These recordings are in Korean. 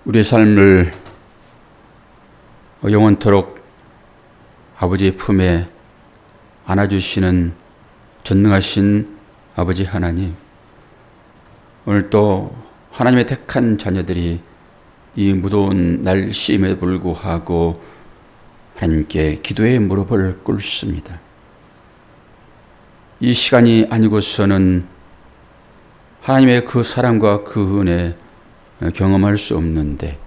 우리의 삶을 영원토록 아버지의 품에 안아주시는 전능하신 아버지 하나님, 오늘도 하나님의 택한 자녀들이 이 무더운 날씨임에도 불구하고 하나님께 기도의 무릎을 꿇습니다. 이 시간이 아니고서는 하나님의 그 사랑과 그 은혜 경험할 수 없는데,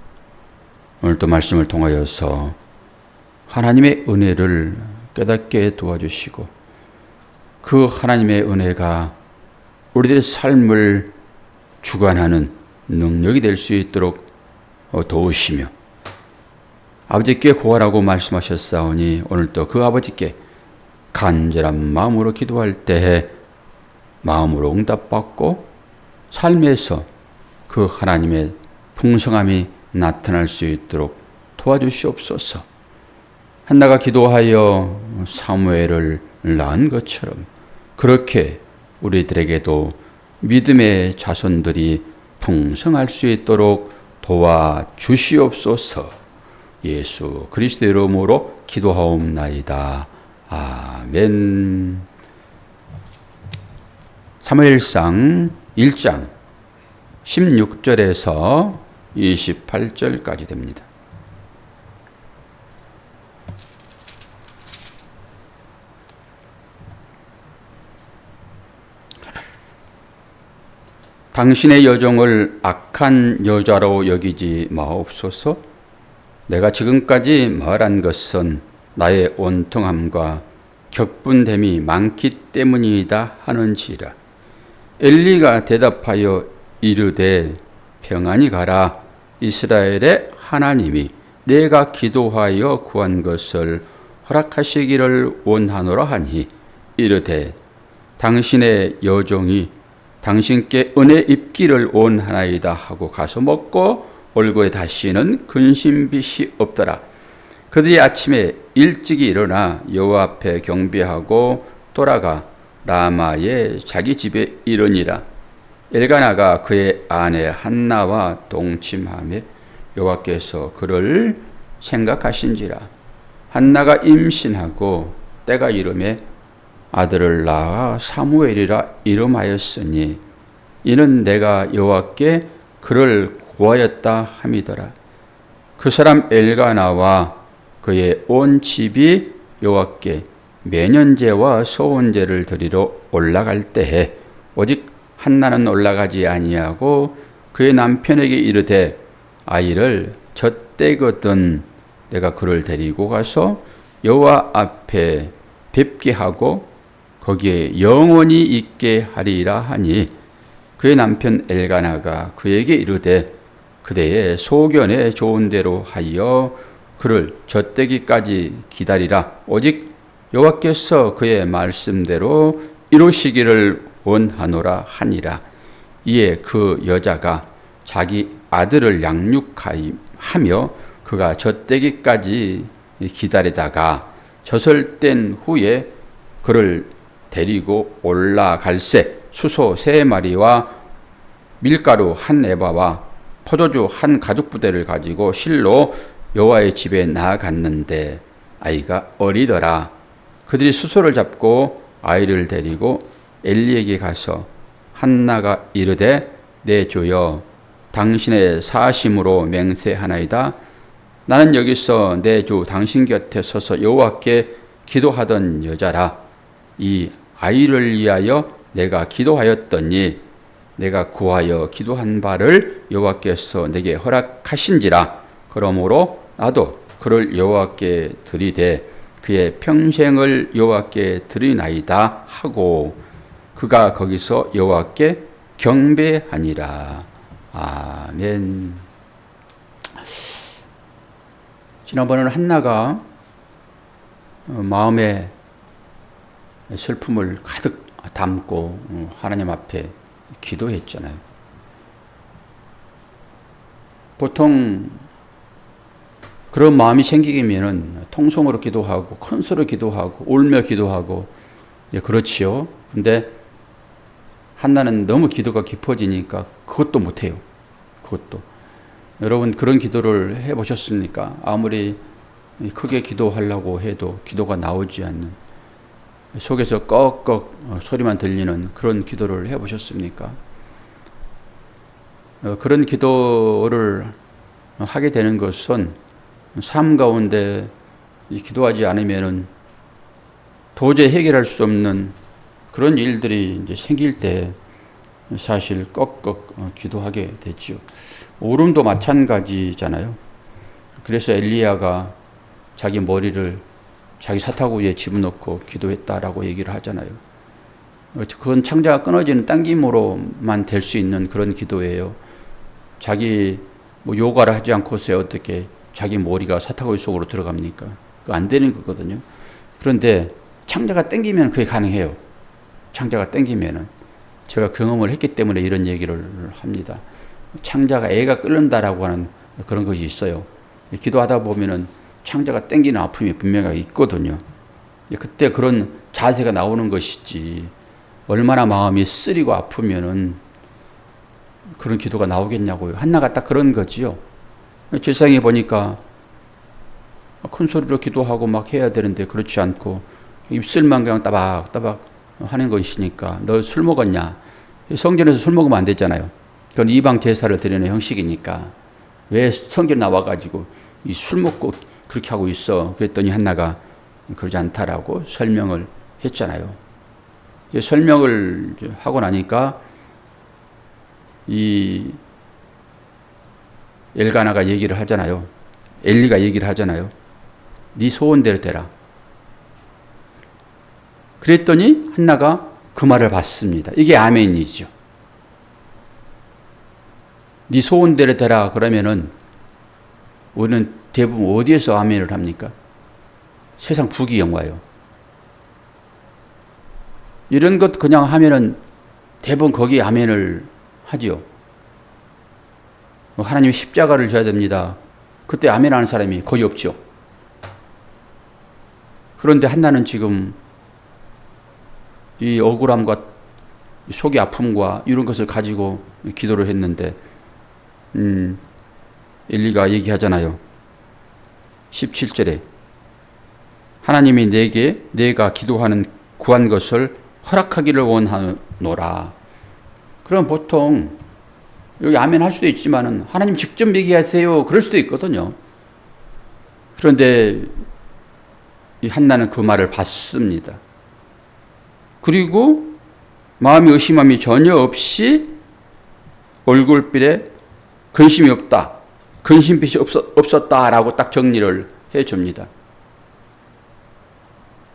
오늘도 말씀을 통하여서 하나님의 은혜를 깨닫게 도와주시고, 그 하나님의 은혜가 우리들의 삶을 주관하는 능력이 될 수 있도록 도우시며, 아버지께 구하라고 말씀하셨사오니 오늘도 그 아버지께 간절한 마음으로 기도할 때에 마음으로 응답받고 삶에서 그 하나님의 풍성함이 나타날 수 있도록 도와주시옵소서. 한나가 기도하여 사무엘을 낳은 것처럼 그렇게 우리들에게도 믿음의 자손들이 풍성할 수 있도록 도와주시옵소서. 예수 그리스도의 이름으로 기도하옵나이다. 아멘. 사무엘상 1장 16절에서 28절까지 됩니다. 당신의 여종을 악한 여자로 여기지 마옵소서. 내가 지금까지 말한 것은 나의 온통함과 격분됨이 많기 때문이다 하는지라. 엘리가 대답하여 이르되 평안히 가라. 이스라엘의 하나님이 내가 기도하여 구한 것을 허락하시기를 원하노라 하니, 이르되 당신의 여종이 당신께 은혜 입기를 원하나이다 하고 가서 먹고 얼굴에 다시는 근심빛이 없더라. 그들이 아침에 일찍이 일어나 여호와 앞에 경배하고 돌아가 라마의 자기 집에 이르니라. 엘가나가 그의 아내 한나와 동침하며 여호와께서 그를 생각하신지라. 한나가 임신하고 때가 이르매 아들을 낳아 사무엘이라 이름하였으니, 이는 내가 여호와께 그를 구하였다 함이더라. 그 사람 엘가나와 그의 온 집이 여호와께 매년제와 소원제를 드리러 올라갈 때에 오직 한나는 올라가지 아니하고 그의 남편에게 이르되, 아이를 젖대거든 내가 그를 데리고 가서 여호와 앞에 뵙게 하고 거기에 영원히 있게 하리라 하니, 그의 남편 엘가나가 그에게 이르되 그대의 소견에 좋은 대로 하여 그를 젖대기까지 기다리라. 오직 여호와께서 그의 말씀대로 이루시기를 원하노라 하니라. 이에 그 여자가 자기 아들을 양육하며 그가 젖대기까지 기다리다가 젖을 뗀 후에 그를 데리고 올라갈새 수소 3마리와 밀가루 1에바와 포도주 1가죽부대를 가지고 실로 여호와의 집에 나아갔는데 아이가 어리더라. 그들이 수소를 잡고 아이를 데리고 엘리에게 가서 한나가 이르되, 내 주여 당신의 사심으로 맹세하나이다. 나는 여기서 내 주 당신 곁에 서서 여호와께 기도하던 여자라. 이 아이를 위하여 내가 기도하였더니 내가 구하여 기도한 바를 여호와께서 내게 허락하신지라. 그러므로 나도 그를 여호와께 드리되 그의 평생을 여호와께 드리나이다 하고 그가 거기서 여호와께 경배하니라. 아멘. 지난번에는 한나가 마음에 슬픔을 가득 담고 하나님 앞에 기도했잖아요. 보통 그런 마음이 생기면은 통성으로 기도하고 큰 소리로 기도하고 울며 기도하고 그렇지요. 근데 한나는 너무 기도가 깊어지니까 그것도 못해요. 그것도. 여러분 그런 기도를 해보셨습니까? 아무리 크게 기도하려고 해도 기도가 나오지 않는, 속에서 꺽꺽 소리만 들리는 그런 기도를 해보셨습니까? 그런 기도를 하게 되는 것은 삶 가운데 기도하지 않으면은 도저히 해결할 수 없는 그런 일들이 이제 생길 때 사실 꺽꺽 기도하게 되지요. 오름도 마찬가지잖아요. 그래서 엘리야가 자기 머리를 자기 사타구 위에 집어넣고 기도했다라고 얘기를 하잖아요. 그건 창자가 끊어지는 당김으로만 될 수 있는 그런 기도예요. 자기 요가를 하지 않고서 어떻게 자기 머리가 사타구니 속으로 들어갑니까? 그거 안 되는 거거든요. 그런데 창자가 당기면 그게 가능해요. 창자가 당기면은. 제가 경험을 했기 때문에 이런 얘기를 합니다. 창자가 애가 끓는다라고 하는 그런 것이 있어요. 기도하다 보면은 창자가 당기는 아픔이 분명히 있거든요. 그때 그런 자세가 나오는 것이지, 얼마나 마음이 쓰리고 아프면은 그런 기도가 나오겠냐고요. 한나가 딱 그런 거지요. 질상에 보니까 큰 소리로 기도하고 막 해야 되는데 그렇지 않고 입술만 그냥 따박따박 하는 것이니까, 너 술 먹었냐? 성전에서 술 먹으면 안 되잖아요. 그건 이방 제사를 드리는 형식이니까 왜 성전 나와가지고 이 술 먹고 그렇게 하고 있어? 그랬더니 한나가 그러지 않다라고 설명을 했잖아요. 설명을 하고 나니까 이 엘가나가 얘기를 하잖아요. 엘리가 얘기를 하잖아요. 네 소원대로 되라. 그랬더니 한나가 그 말을 받습니다. 이게 아멘이죠. 네 소원대로 되라 그러면은 우리는 대부분 어디에서 아멘을 합니까? 세상 부귀영화요. 이런 것 그냥 하면은 대부분 거기에 아멘을 하지요. 하나님 십자가를 져야 됩니다. 그때 아멘 하는 사람이 거의 없죠. 그런데 한나는 지금 이 억울함과 속의 아픔과 이런 것을 가지고 기도를 했는데, 엘리가 얘기하잖아요. 17절에 하나님이 내게 내가 기도하는 구한 것을 허락하기를 원하노라. 그럼 보통 여기 아멘 할 수도 있지만은 하나님 직접 얘기하세요 그럴 수도 있거든요. 그런데 이 한나는 그 말을 받습니다. 그리고 마음이 의심함이 전혀 없이 얼굴빛에 근심이 없다, 근심빛이 없었다라고 딱 정리를 해줍니다.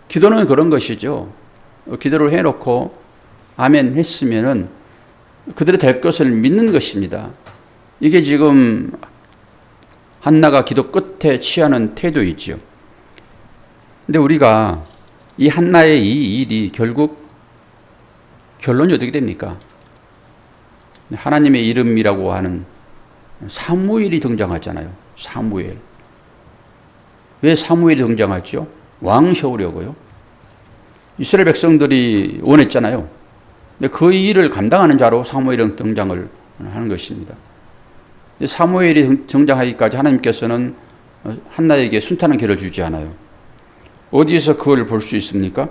기도는 그런 것이죠. 기도를 해놓고 아멘 했으면은 그대로 될 것을 믿는 것입니다. 이게 지금 한나가 기도 끝에 취하는 태도이죠. 근데 우리가 이 한나의 이 일이 결국 결론이 어떻게 됩니까? 하나님의 이름이라고 하는 사무엘이 등장하잖아요. 사무엘. 왜 사무엘이 등장하죠? 왕 세우려고요. 이스라엘 백성들이 원했잖아요. 근데 그 일을 감당하는 자로 사무엘이 등장을 하는 것입니다. 사무엘이 등장하기까지 하나님께서는 한나에게 순탄한 길을 주지 않아요. 어디에서 그걸 볼 수 있습니까?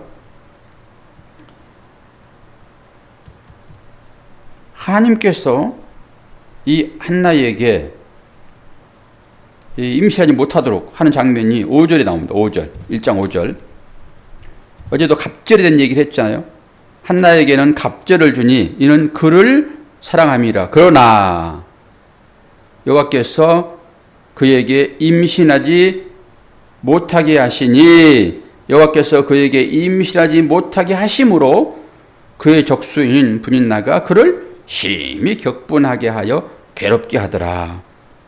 하나님께서 이 한나에게 임신하지 못하도록 하는 장면이 5절에 나옵니다. 5절, 1장 5절. 어제도 갑절에 대한 얘기를 했잖아요. 한나에게는 갑절을 주니 이는 그를 사랑함이라. 그러나 여호와께서 그에게 임신하지 못하게 하시니, 여호와께서 그에게 임신하지 못하게 하심으로 그의 적수인 분인나가 그를 심히 격분하게 하여 괴롭게 하더라.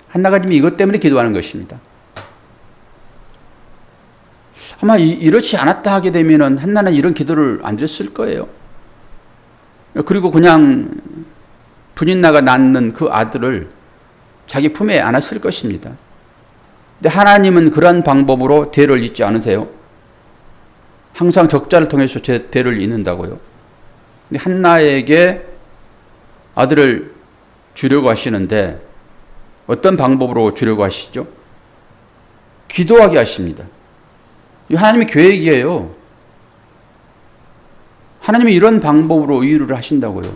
한나가 지금 이것 때문에 기도하는 것입니다. 아마 이렇지 않았다 하게 되면은 한나는 이런 기도를 안 드렸을 거예요. 그리고 그냥 분인나가 낳는 그 아들을 자기 품에 안았을 것입니다. 근데 하나님은 그러한 방법으로 대를 잇지 않으세요. 항상 적자를 통해서 제 대를 잇는다고요. 근데 한나에게 아들을 주려고 하시는데 어떤 방법으로 주려고 하시죠? 기도하게 하십니다. 이 하나님의 계획이에요. 하나님이 이런 방법으로 의유를 하신다고요.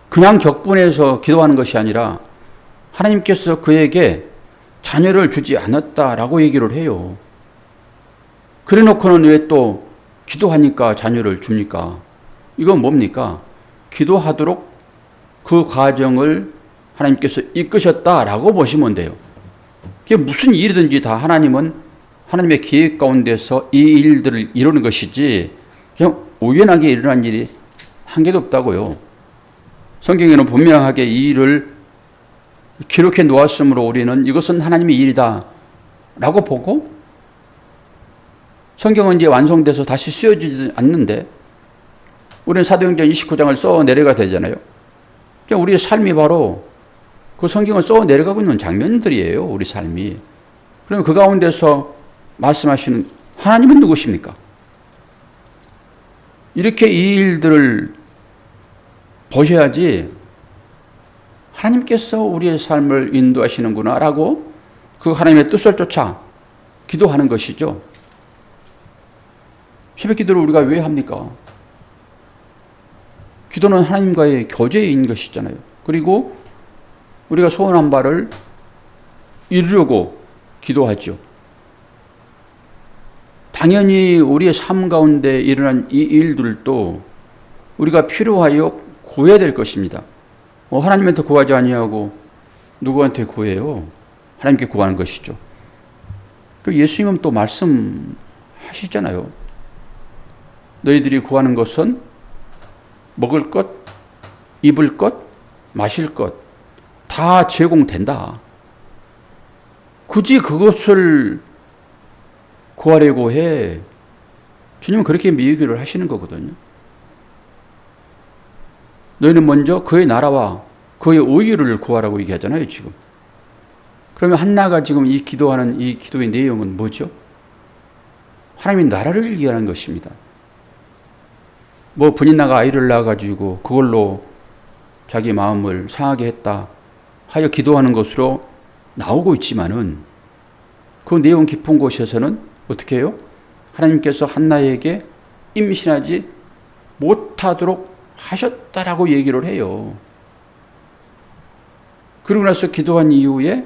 그냥 격분해서 기도하는 것이 아니라 하나님께서 그에게 자녀를 주지 않았다라고 얘기를 해요. 그래 놓고는 왜 또 기도하니까 자녀를 줍니까? 이건 뭡니까? 기도하도록 그 과정을 하나님께서 이끄셨다라고 보시면 돼요. 그게 무슨 일이든지 다 하나님은 하나님의 계획 가운데서 이 일들을 이루는 것이지 그냥 우연하게 일어난 일이 한 개도 없다고요. 성경에는 분명하게 이 일을 기록해 놓았으므로 우리는 이것은 하나님의 일이다 라고 보고 성경은 이제 완성돼서 다시 쓰여지지 않는데 우리는 사도행전 29장을 써 내려가 되잖아요. 그러니까 우리의 삶이 바로 그 성경을 써 내려가고 있는 장면들이에요. 우리 삶이. 그러면 그 가운데서 말씀하시는 하나님은 누구십니까? 이렇게 이 일들을 보셔야지 하나님께서 우리의 삶을 인도하시는구나 라고 그 하나님의 뜻을 쫓아 기도하는 것이죠. 새벽 기도를 우리가 왜 합니까? 기도는 하나님과의 교제인 것이잖아요. 그리고 우리가 소원한 바를 이루려고 기도하죠. 당연히 우리의 삶 가운데 일어난 이 일들도 우리가 필요하여 구해야 될 것입니다. 하나님한테 구하지 아니하고 누구한테 구해요? 하나님께 구하는 것이죠. 예수님은 또 말씀하시잖아요. 너희들이 구하는 것은 먹을 것, 입을 것, 마실 것 다 제공된다. 굳이 그것을 구하려고 해. 주님은 그렇게 얘기를 하시는 거거든요. 너희는 먼저 그의 나라와 그의 의의를 구하라고 얘기하잖아요, 지금. 그러면 한나가 지금 이 기도하는 이 기도의 내용은 뭐죠? 하나님의 나라를 위하는 것입니다. 분인나가 아이를 낳아가지고 그걸로 자기 마음을 상하게 했다 하여 기도하는 것으로 나오고 있지만은 그 내용 깊은 곳에서는 어떻게 해요? 하나님께서 한나에게 임신하지 못하도록 하셨다라고 얘기를 해요. 그러고 나서 기도한 이후에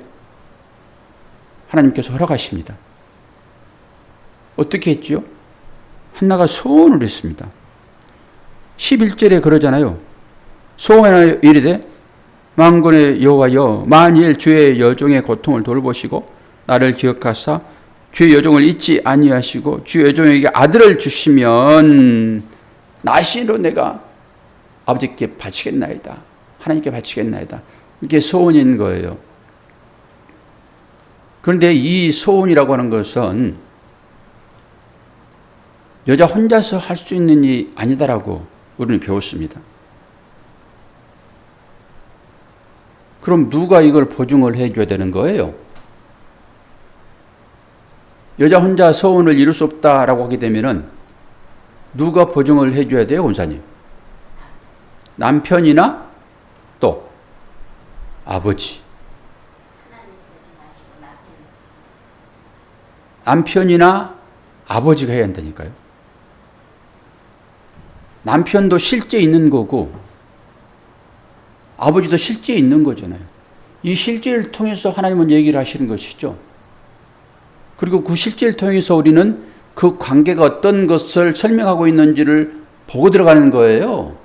하나님께서 허락하십니다. 어떻게 했지요? 한나가 소원을 했습니다. 11절에 그러잖아요. 소원하여 이르되 만군의 여호와여 만일 주의 여종의 고통을 돌보시고 나를 기억하사 주의 여종을 잊지 아니하시고 주의 여종에게 아들을 주시면 나신으로 내가 아버지께 바치겠나이다. 하나님께 바치겠나이다. 이게 소원인 거예요. 그런데 이 소원이라고 하는 것은 여자 혼자서 할 수 있는 일이 아니다라고 우리는 배웠습니다. 그럼 누가 이걸 보증을 해줘야 되는 거예요? 여자 혼자 소원을 이룰 수 없다라고 하게 되면은 누가 보증을 해줘야 돼요, 원사님? 남편이나 또 아버지. 남편이나 아버지가 해야 한다니까요. 남편도 실제 있는 거고 아버지도 실제 있는 거잖아요. 이 실제를 통해서 하나님은 얘기를 하시는 것이죠. 그리고 그 실제를 통해서 우리는 그 관계가 어떤 것을 설명하고 있는지를 보고 들어가는 거예요.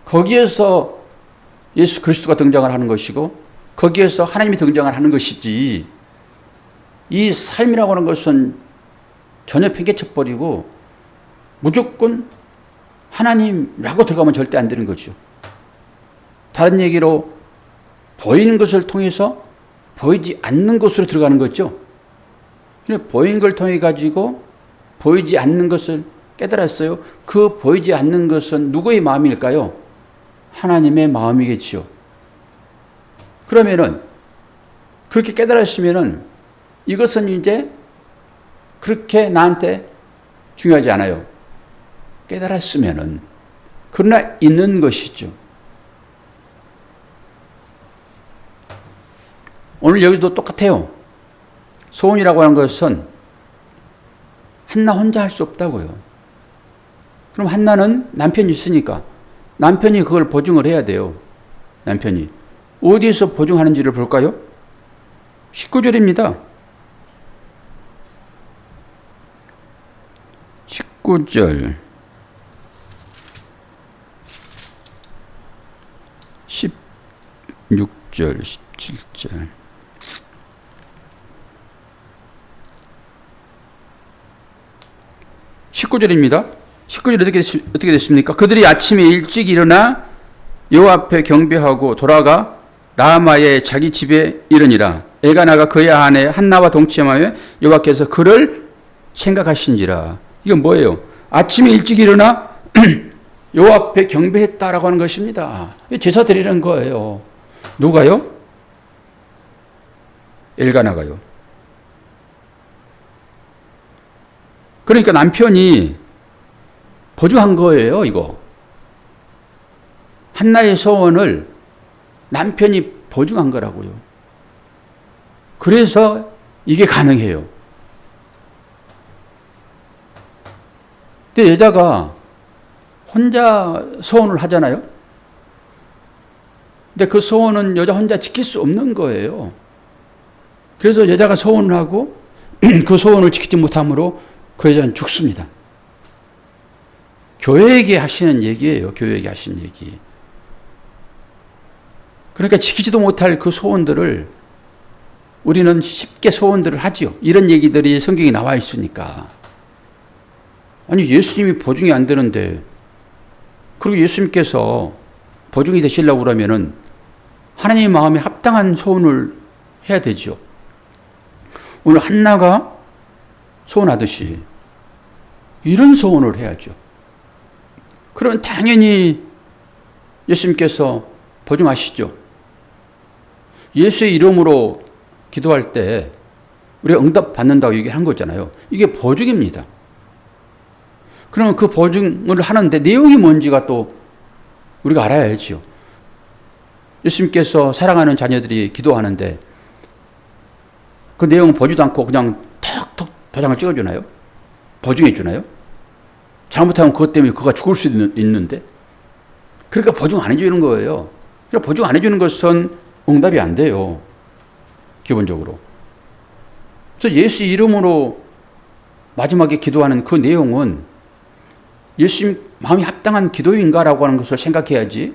거기에서 예수 그리스도가 등장을 하는 것이고 거기에서 하나님이 등장을 하는 것이지 이 삶이라고 하는 것은 전혀 팽개쳐버리고 무조건 하나님이라고 들어가면 절대 안 되는 거죠. 다른 얘기로 보이는 것을 통해서 보이지 않는 것으로 들어가는 거죠. 보이는 걸 통해 가지고 보이지 않는 것을 깨달았어요. 그 보이지 않는 것은 누구의 마음일까요? 하나님의 마음이겠지요. 그러면은 그렇게 깨달았으면은 이것은 이제 그렇게 나한테 중요하지 않아요. 깨달았으면은 그러나 있는 것이죠. 오늘 여기도 똑같아요. 소원이라고 하는 것은 한나 혼자 할 수 없다고요. 그럼 한나는 남편이 있으니까 남편이 그걸 보증을 해야 돼요. 남편이. 어디에서 보증하는지를 볼까요? 19절입니다. 19절. 16절, 17절. 19절입니다. 19절이 어떻게 됐습니까? 그들이 아침에 일찍 일어나 여호와 앞에 경배하고 돌아가 라마의 자기 집에 이르니라. 엘가나가 그의 아내 한나와 동침하여 여호와께서 그를 생각하신지라. 이건 뭐예요? 아침에 일찍 일어나 여호와 앞에 경배했다라고 하는 것입니다. 제사 드리는 거예요. 누가요? 엘가나가요. 그러니까 남편이 보증한 거예요, 이거. 한나의 소원을 남편이 보증한 거라고요. 그래서 이게 가능해요. 근데 여자가 혼자 소원을 하잖아요. 근데 그 소원은 여자 혼자 지킬 수 없는 거예요. 그래서 여자가 소원을 하고 그 소원을 지키지 못함으로 그 여자는 죽습니다. 교회에게 하시는 얘기예요. 교회에게 하시는 얘기. 그러니까 지키지도 못할 그 소원들을 우리는 쉽게 소원들을 하지요. 이런 얘기들이 성경에 나와 있으니까. 아니 예수님이 보증이 안 되는데 그리고 예수님께서 보증이 되시려고 그러면은 하나님의 마음에 합당한 소원을 해야 되죠. 오늘 한나가 소원하듯이 이런 소원을 해야죠. 그러면 당연히 예수님께서 보증하시죠. 예수의 이름으로 기도할 때 우리가 응답 받는다고 얘기한 거잖아요. 이게 보증입니다. 그러면 그 보증을 하는데 내용이 뭔지가 또 우리가 알아야죠. 예수님께서 사랑하는 자녀들이 기도하는데 그 내용은 보지도 않고 그냥 턱턱 도장을 찍어주나요? 보증해 주나요? 잘못하면 그것 때문에 그가 죽을 수 있는데. 그러니까 보증 안 해주는 거예요. 그러니까 보증 안 해주는 것은 응답이 안 돼요. 기본적으로. 그래서 예수 이름으로 마지막에 기도하는 그 내용은 예수님 마음이 합당한 기도인가라고 하는 것을 생각해야지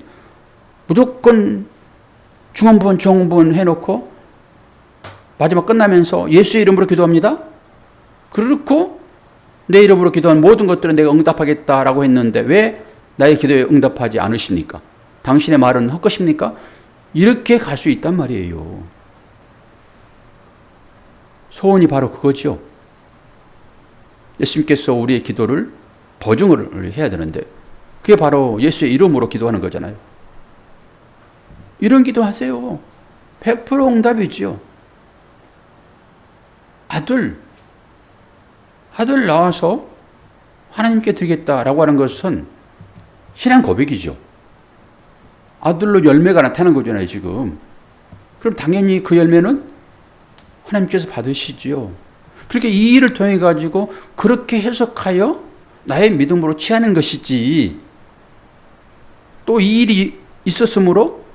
무조건 중원본 정본 해놓고 마지막 끝나면서 예수의 이름으로 기도합니다. 그렇고 내 이름으로 기도한 모든 것들은 내가 응답하겠다라고 했는데 왜 나의 기도에 응답하지 않으십니까? 당신의 말은 헛것입니까? 이렇게 갈 수 있단 말이에요. 소원이 바로 그거죠. 예수님께서 우리의 기도를 보증을 해야 되는데 그게 바로 예수의 이름으로 기도하는 거잖아요. 이런 기도하세요. 100% 응답이죠. 아들 낳아서 하나님께 드리겠다라고 하는 것은 신앙 고백이죠. 아들로 열매가 나타나는 거잖아요, 지금. 그럼 당연히 그 열매는 하나님께서 받으시지요. 그렇게 이 일을 통해 가지고 그렇게 해석하여 나의 믿음으로 취하는 것이지. 또 이 일이 있었으므로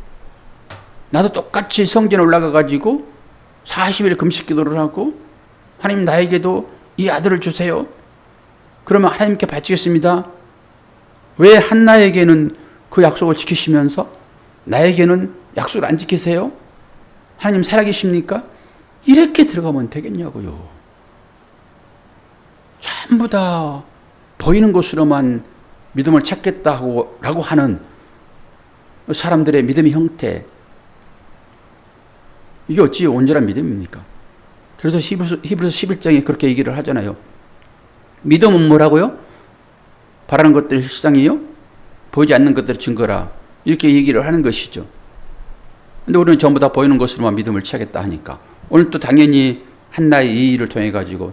나도 똑같이 성전에 올라가 가지고 40일 금식 기도를 하고 하나님 나에게도 이 아들을 주세요. 그러면 하나님께 바치겠습니다. 왜 한나에게는 그 약속을 지키시면서 나에게는 약속을 안 지키세요? 하나님 살아계십니까? 이렇게 들어가면 되겠냐고요. 전부 다 보이는 것으로만 믿음을 찾겠다고 하는 사람들의 믿음의 형태. 이게 어찌 온전한 믿음입니까? 그래서 히브리서 11장에 그렇게 얘기를 하잖아요. 믿음은 뭐라고요? 바라는 것들의 실상이요? 보이지 않는 것들의 증거라. 이렇게 얘기를 하는 것이죠. 근데 우리는 전부 다 보이는 것으로만 믿음을 취하겠다 하니까. 오늘 또 당연히 한나의 이 일을 통해 가지고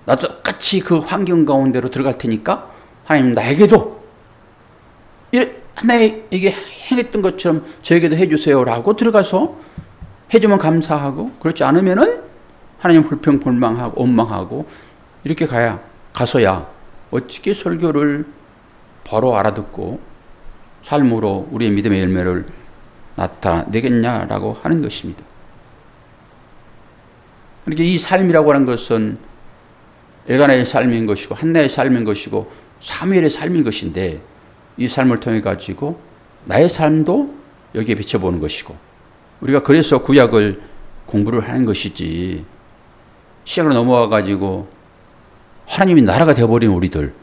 나도 똑같이 그 환경 가운데로 들어갈 테니까 하나님 나에게도 한나에게 행했던 것처럼 저에게도 해주세요라고 들어가서 해주면 감사하고 그렇지 않으면은 하나님 불평불만하고 원망하고 이렇게 가서야 어떻게 설교를 바로 알아듣고 삶으로 우리의 믿음의 열매를 나타내겠냐라고 하는 것입니다. 그러니까 이 삶이라고 하는 것은 엘가나의 삶인 것이고 한나의 삶인 것이고 사무엘의 삶인 것인데 이 삶을 통해 가지고 나의 삶도 여기에 비춰보는 것이고 우리가 그래서 구약을 공부를 하는 것이지 시작으로 넘어와 가지고 하나님이 나라가 되어버린 우리들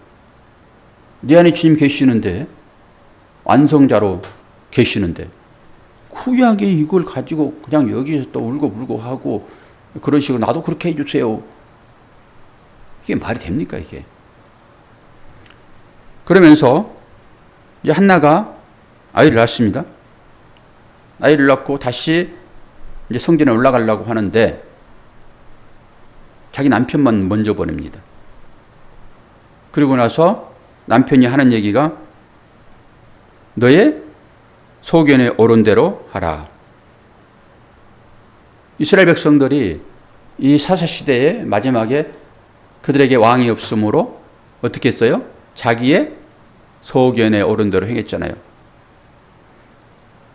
내 안에 주님 계시는데 완성자로 계시는데 구약에 이걸 가지고 그냥 여기서 또 울고불고 하고 그런 식으로 나도 그렇게 해주세요. 이게 말이 됩니까 이게? 그러면서 이제 한나가 아이를 낳습니다. 아이를 낳고 다시 이제 성전에 올라가려고 하는데 자기 남편만 먼저 보냅니다. 그리고 나서 남편이 하는 얘기가 너의 소견에 오른 대로 하라. 이스라엘 백성들이 이 사사시대의 마지막에 그들에게 왕이 없으므로 어떻게 했어요? 자기의 소견에 오른 대로 행했잖아요.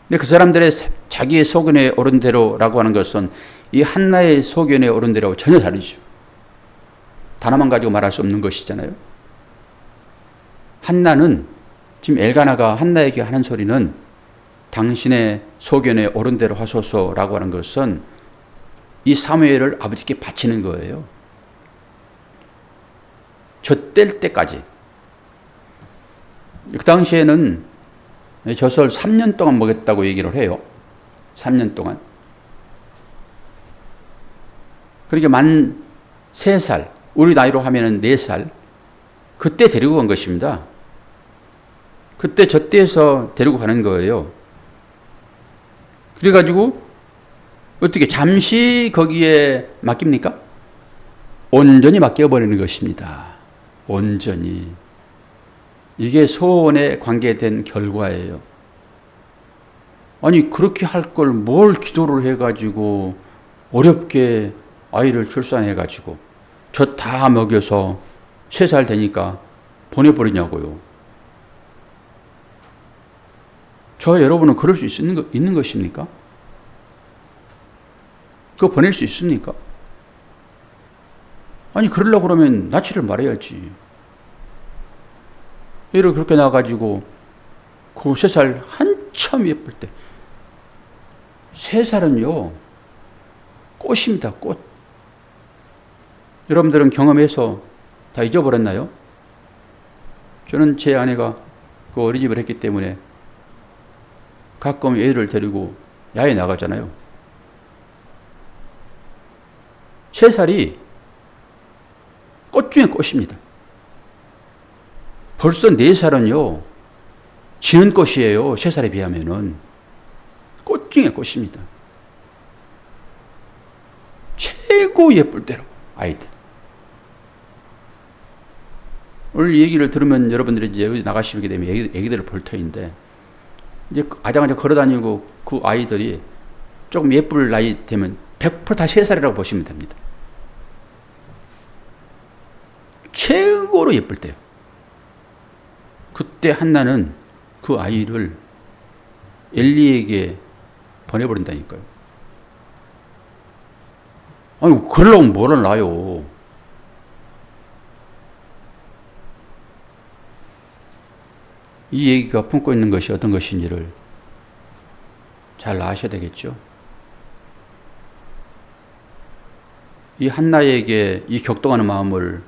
근데 그 사람들의 자기의 소견에 오른 대로라고 하는 것은 이 한나의 소견에 오른 대로하고 전혀 다르죠. 단어만 가지고 말할 수 없는 것이잖아요. 한나는 지금 엘가나가 한나에게 하는 소리는 당신의 소견에 오른 대로 하소서라고 하는 것은 이 사무엘을 아버지께 바치는 거예요. 젖될 때까지. 그 당시에는 젖을 3년 동안 먹였다고 얘기를 해요. 3년 동안. 그러니까 만 3살, 우리 나이로 하면은 4살, 그때 데리고 간 것입니다. 그때 젖대에서 데리고 가는 거예요. 그래가지고 어떻게 잠시 거기에 맡깁니까? 온전히 맡겨버리는 것입니다. 온전히. 이게 소원에 관계된 결과예요. 아니 그렇게 할 걸 뭘 기도를 해가지고 어렵게 아이를 출산해가지고 저 다 먹여서 3살 되니까 보내버리냐고요. 저 여러분은 그럴 수 있는 것입니까? 그거 보낼 수 있습니까? 아니 그러려고 그러면 낯을 말해야지. 애를 그렇게 낳아가지고 그 3살 한참 예쁠 때 3살은요 꽃입니다. 꽃. 여러분들은 경험해서 다 잊어버렸나요? 저는 제 아내가 그 어린이집을 했기 때문에 가끔 애를 데리고 야외에 나가잖아요. 3살이 꽃 중에 꽃입니다. 벌써 4살은요, 지는 꽃이에요. 3살에 비하면은. 꽃 중에 꽃입니다. 최고 예쁠 대로, 아이들. 오늘 이 얘기를 들으면 여러분들이 이제 나가시게 되면 애기들을 볼 터인데, 이제 아장아장 걸어다니고 그 아이들이 조금 예쁠 나이 되면 100%다 3살이라고 보시면 됩니다. 최고로 예쁠 때요. 그때 한나는 그 아이를 엘리에게 보내버린다니까요. 아니, 그러려면 뭐를 놔요. 이 얘기가 품고 있는 것이 어떤 것인지를 잘 아셔야 되겠죠. 이 한나에게 이 격동하는 마음을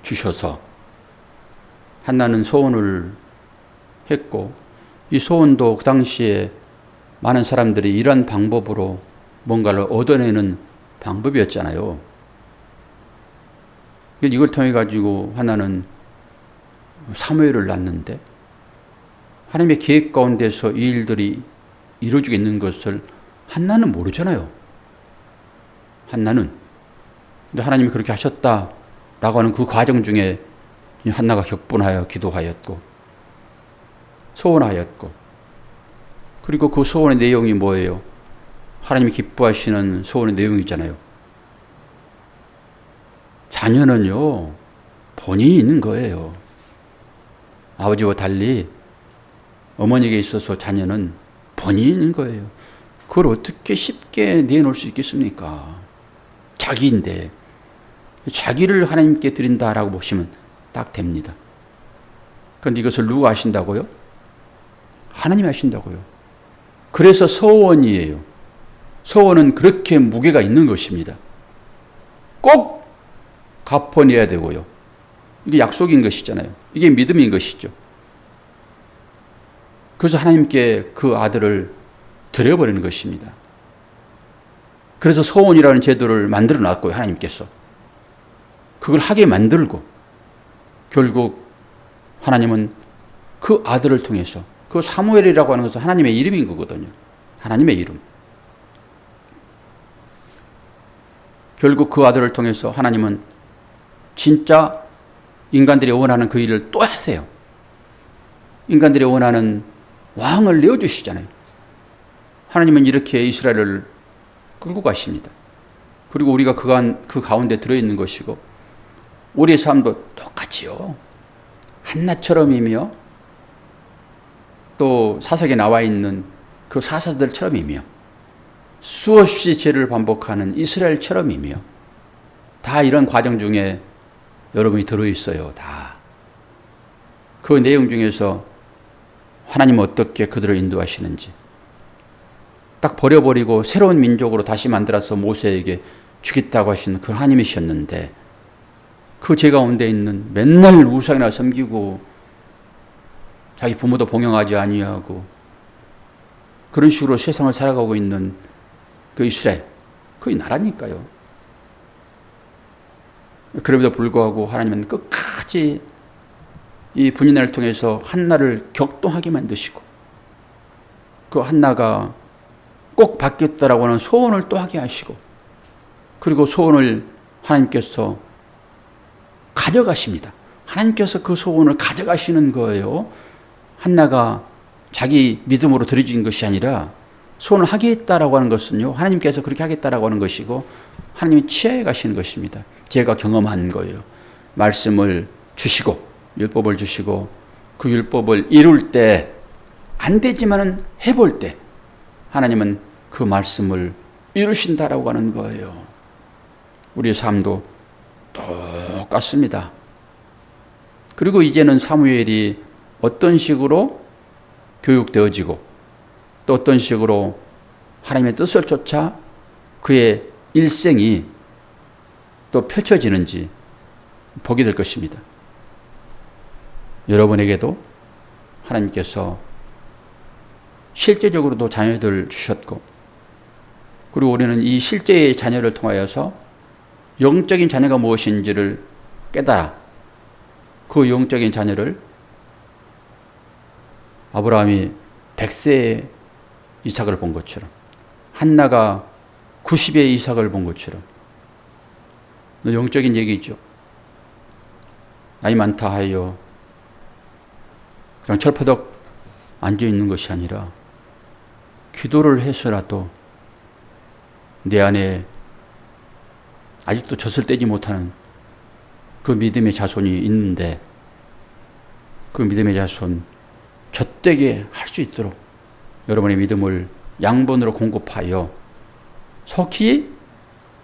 주셔서 한나는 소원을 했고 이 소원도 그 당시에 많은 사람들이 이런 방법으로 뭔가를 얻어내는 방법이었잖아요. 이걸 통해 가지고 하나는 사무엘을 낳는데 하나님의 계획 가운데서 이 일들이 이루어지겠는 것을 한나는 모르잖아요. 한나는. 근데 하나님이 그렇게 하셨다라고 하는 그 과정 중에 한나가 격분하여 기도하였고 소원하였고 그리고 그 소원의 내용이 뭐예요? 하나님이 기뻐하시는 소원의 내용이잖아요. 자녀는요, 본인이 있는 거예요. 아버지와 달리 어머니에게 있어서 자녀는 본인이 있는 거예요. 그걸 어떻게 쉽게 내놓을 수 있겠습니까? 자기인데. 자기를 하나님께 드린다라고 보시면 딱 됩니다. 그런데 이것을 누가 하신다고요? 하나님이 하신다고요. 그래서 서원이에요. 서원은 그렇게 무게가 있는 것입니다. 꼭 갚아내야 되고요. 이게 약속인 것이잖아요. 이게 믿음인 것이죠. 그래서 하나님께 그 아들을 드려버리는 것입니다. 그래서 서원이라는 제도를 만들어 놨고요. 하나님께서. 그걸 하게 만들고 결국 하나님은 그 아들을 통해서 그 사무엘이라고 하는 것은 하나님의 이름인 거거든요. 하나님의 이름. 결국 그 아들을 통해서 하나님은 진짜 인간들이 원하는 그 일을 또 하세요. 인간들이 원하는 왕을 내어주시잖아요. 하나님은 이렇게 이스라엘을 끌고 가십니다. 그리고 우리가 그 가운데 들어있는 것이고 우리의 삶도 똑같이요. 한나처럼이며 또 사석에 나와 있는 그 사사들처럼이며 수없이 죄를 반복하는 이스라엘처럼이며 다 이런 과정 중에 여러분이 들어있어요. 다. 그 내용 중에서 하나님은 어떻게 그들을 인도하시는지 딱 버려버리고 새로운 민족으로 다시 만들어서 모세에게 주겠다고 하신 그 하나님이셨는데 그 죄 가운데 있는 맨날 우상이나 섬기고 자기 부모도 봉양하지 아니하고 그런 식으로 세상을 살아가고 있는 그 이스라엘, 그게 나라니까요. 그럼에도 불구하고 하나님은 끝까지 이 분인을 통해서 한나를 격동하게 만드시고 그 한나가 꼭 받겠다라고 하는 소원을 또 하게 하시고 그리고 소원을 하나님께서 가져가십니다. 하나님께서 그 소원을 가져가시는 거예요. 한나가 자기 믿음으로 드려진 것이 아니라 소원을 하겠다라고 하는 것은요. 하나님께서 그렇게 하겠다라고 하는 것이고 하나님이 취하해 가시는 것입니다. 제가 경험한 거예요. 말씀을 주시고 율법을 주시고 그 율법을 이룰 때 안 되지만은 해볼 때 하나님은 그 말씀을 이루신다라고 하는 거예요. 우리의 삶도 똑같습니다. 그리고 이제는 사무엘이 어떤 식으로 교육되어지고 또 어떤 식으로 하나님의 뜻을 쫓아 그의 일생이 또 펼쳐지는지 보게 될 것입니다. 여러분에게도 하나님께서 실제적으로도 자녀들 주셨고 그리고 우리는 이 실제의 자녀를 통하여서 영적인 자녀가 무엇인지를 깨달아 그 영적인 자녀를 아브라함이 100세의 이삭을 본 것처럼 한나가 90의 이삭을 본 것처럼 영적인 얘기죠. 나이 많다 하여 그냥 철퍼덕 앉아있는 것이 아니라 기도를 해서라도 내 안에 아직도 젖을 떼지 못하는 그 믿음의 자손이 있는데 그 믿음의 자손 젖되게 할 수 있도록 여러분의 믿음을 양본으로 공급하여 속히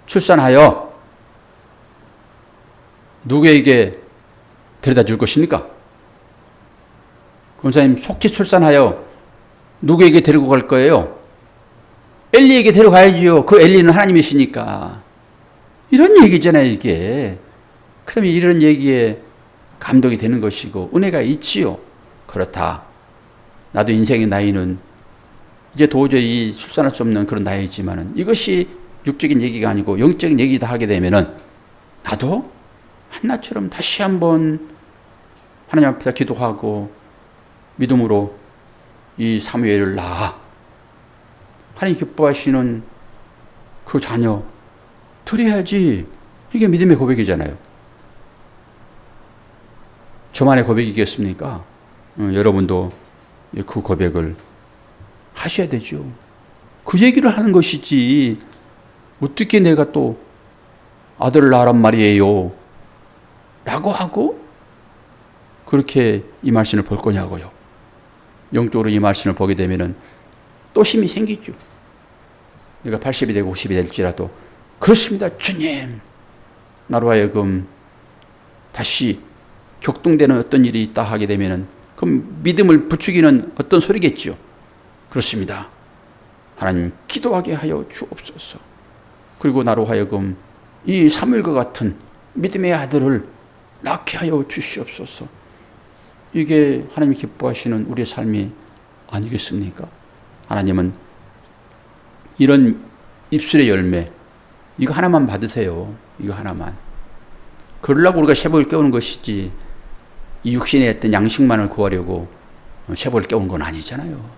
출산하여 누구에게 데려다 줄 것입니까? 권사님, 속히 출산하여 누구에게 데리고 갈 거예요? 엘리에게 데려가야지요. 그 엘리는 하나님이시니까. 이런 얘기잖아요, 이게. 그러면 이런 얘기에 감동이 되는 것이고 은혜가 있지요. 그렇다. 나도 인생의 나이는 이제 도저히 출산할 수 없는 그런 나이지만은 이것이 육적인 얘기가 아니고 영적인 얘기다 하게 되면은 나도 한나처럼 다시 한번 하나님 앞에다 기도하고 믿음으로 이 사무엘을 낳아 하나님 기뻐하시는 그 자녀 드려야지. 이게 믿음의 고백이잖아요. 저만의 고백이겠습니까? 여러분도 그 고백을 하셔야 되죠. 그 얘기를 하는 것이지 어떻게 내가 또 아들을 낳으란 말이에요 라고 하고 그렇게 이 말씀을 볼 거냐고요. 영적으로 이 말씀을 보게 되면은 또 힘이 생기죠. 내가 80이 되고 90이 될지라도 그렇습니다 주님, 나로 하여금 다시 격동되는 어떤 일이 있다 하게 되면은 그럼 믿음을 부추기는 어떤 소리겠죠. 그렇습니다 하나님, 기도하게 하여 주옵소서. 그리고 나로 하여금 이 사무엘과 같은 믿음의 아들을 낳게 하여 주시옵소서. 이게 하나님이 기뻐하시는 우리의 삶이 아니겠습니까? 하나님은 이런 입술의 열매, 이거 하나만 받으세요. 이거 하나만. 그러려고 우리가 셰복을 깨우는 것이지 이 육신의 어떤 양식만을 구하려고 셰복을 깨우는 건 아니잖아요.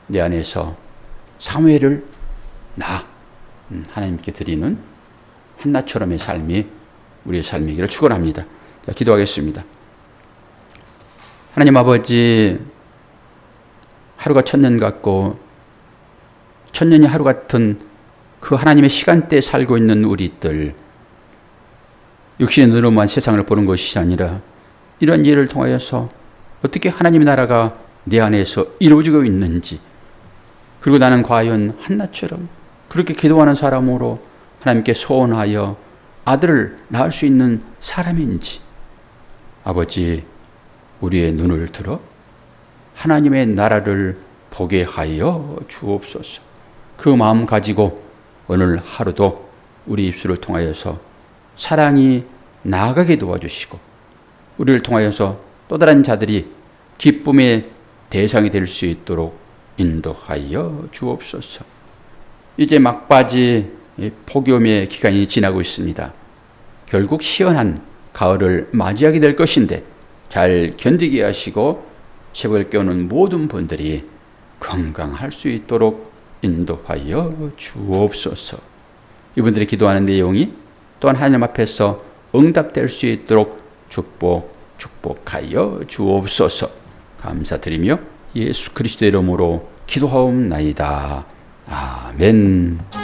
내 안에서 사무엘을 낳아 하나님께 드리는 한나처럼의 삶이 우리의 삶이기를 축원합니다. 자, 기도하겠습니다. 하나님 아버지, 하루가 천년 같고 천년이 하루 같은 그 하나님의 시간대에 살고 있는 우리들, 육신의 눈으로만 세상을 보는 것이 아니라 이런 일을 통하여서 어떻게 하나님의 나라가 내 안에서 이루어지고 있는지, 그리고 나는 과연 한나처럼 그렇게 기도하는 사람으로 하나님께 소원하여 아들을 낳을 수 있는 사람인지, 아버지 우리의 눈을 들어 하나님의 나라를 보게 하여 주옵소서. 그 마음 가지고 오늘 하루도 우리 입술을 통하여서 사랑이 나아가게 도와주시고 우리를 통하여서 또 다른 자들이 기쁨의 대상이 될 수 있도록 인도하여 주옵소서. 이제 막바지 폭염의 기간이 지나고 있습니다. 결국 시원한 가을을 맞이하게 될 것인데 잘 견디게 하시고 셰복을 깨우는 모든 분들이 건강할 수 있도록 인도하여 주옵소서. 이분들이 기도하는 내용이 또한 하나님 앞에서 응답될 수 있도록 축복하여 주옵소서. 감사드리며 예수 그리스도의 이름으로 기도하옵나이다. 아멘.